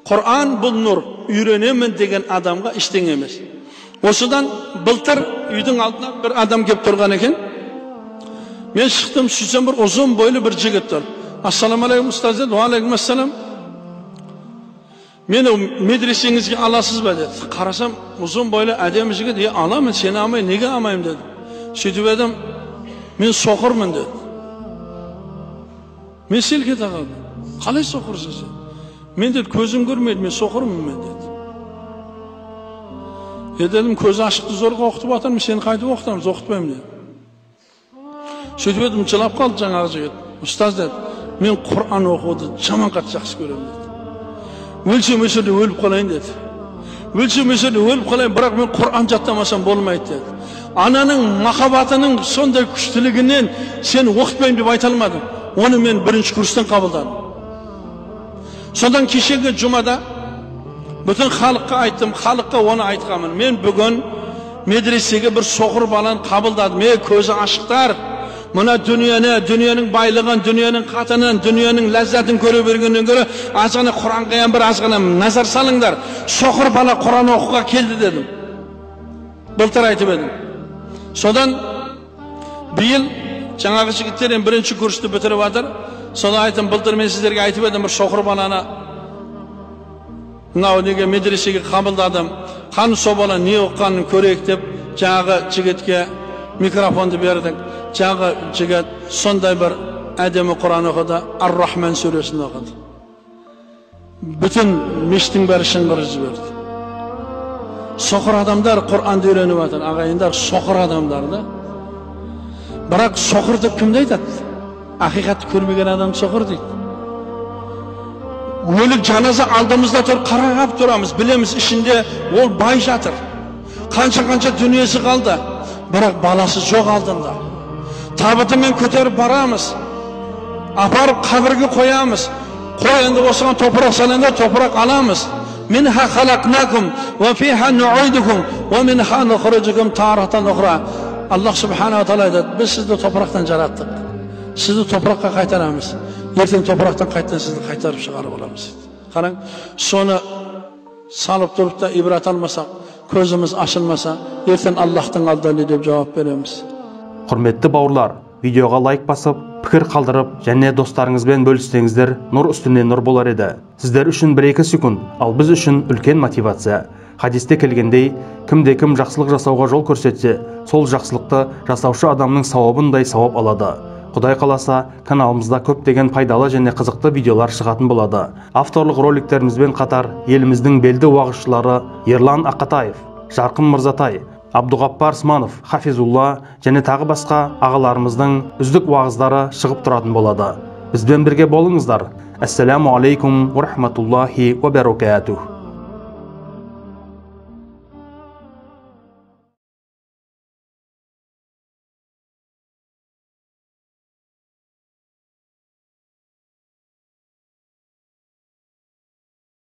Құр'ан бұл нұр, үйренемін деген адамға ештеңе емес. Осыдан былтыр үйдің алдына бір адам келіп тұрған екен. Мен шықтым, сөйтсем бір ұзын бойлы бір жігіт тұр. Ассаламу алейкум ұстаз деді. Уалейкум ассалам. Мені медресеңізге аласыз ба деді. Қарасам, ұзын бойлы әдемі жігіт. Аламын, сені алмай, неге алмайым деді. Сөйтіп едім, мен соқырмын деді. Мен селкет ағалдым. Қалай соқырсың сен? Мен деді, көзім көрмейді, мен соқырмын мен деді. Дедім, көзі ашықты зорға оқытып атырмын, сені қайтып оқытамыз, оқытпаймын деді. Сөйтіп едім, жылап қалды жаңағы жігіт. Ұстаз деді, мен Құр'ан оқуды жаман қатты жақсы көремін деді. Өлсем өсерде өліп қалайын деді. Өлсем өсерде өліп қалайын, бірақ мен Құр'ан жаттамасам болмайды деді. Ананың махаббатының сондай күштілігінен сен оқытпаймын деп айта алмадым. Оны мен бірінші курстан қабылдадым. Содан кешегі жұмада бүтін халыққа айттым, халыққа оны айтқанмын. Мен бүгін медресеге бір соқыр баланы қабылдадым. Көзі ашықтар, мына дүниенің байлығын, дүниенің қатынын, дүниенің ләззатын көре бергеннен гөрі азғана Құранға бір азғана назар салыңдар. Соқыр бала Құран оқуға келді дедім. Былтыр айтып едім. Содан биыл жаңағы жігіттерден бірінші курсты бітіріп жатыр. Содан айтым, былтыр мен сіздерге айтып едім, бір соқыр баланы мынау неге медресеге қабылдадым. Қаны со бала не оққанын көрейік деп жаңағы жігітке микрофонды бердік. Жаңағы жігіт сондай бір әдемі Құран оқыды, Ар-Рахман сүресін оқыды. Бүтін мешіттің бәрі шыңғырып жіберді. Соқыр адамдар Құранды үйреніп жатыр, ағайындар, соқыр адамдар да. Бірақ соқыр деп кімді айтады? Ақиқатты көрмеген адам соқыр дейді. Өлік жаназа алдымызда тұр, қарағап тұрамыз, білеміз ішінде ол бай жатыр. Қанша дүниесі қалды, бірақ баласы жоқ алдында. Табытымен көтеріп барамыз, апарып қабірге қоямыз. Қой енді осыған топырақ салыңдар, топырақ аламыз. Минха халақнакум, ва фиха нуидукум, ва минха нухриджукум тарatan ухра. Аллах субхана ва тағала айтады, біз сізді топырақтан жараттық. Сізді топыраққа қайтарамыз. Ертең топырақтан қайтадан сізді қайтарып шығарып аламыз. Қараң, соны салып тұрып та ибрат алмасақ, көзіміз ашылмаса, ертең Аллахтың алдында деп жауап береміз. Құрметті бауырлар, видеоға лайк басып, пікір қалдырып, және достарыңызбен бөліссеңіздер, нұр үстіне нұр болар еді. Сіздер үшін 1-2 секунд, ал біз үшін үлкен мотивация. Хадисте келгендей, кімде-кім жақсылық жасауға жол көрсетсе, сол жақсылықты жасаушы адамның сауабындай сауап алады. Құдай қаласа, каналымызда көптеген пайдалы және қызықты видеолар шығатын болады. Авторлық роликтерімізбен қатар еліміздің белді уағызшылары Ерлан Ақатаев, Жарқын Мырзатай, Абдуғаппар Сманов, Хафизулла және тағы басқа ағаларымыздың үздік уағыздары шығып тұратын болады. Бізбен бірге болыңыздар. Ассаламу алейкум ва рахматуллахи ва баракатух.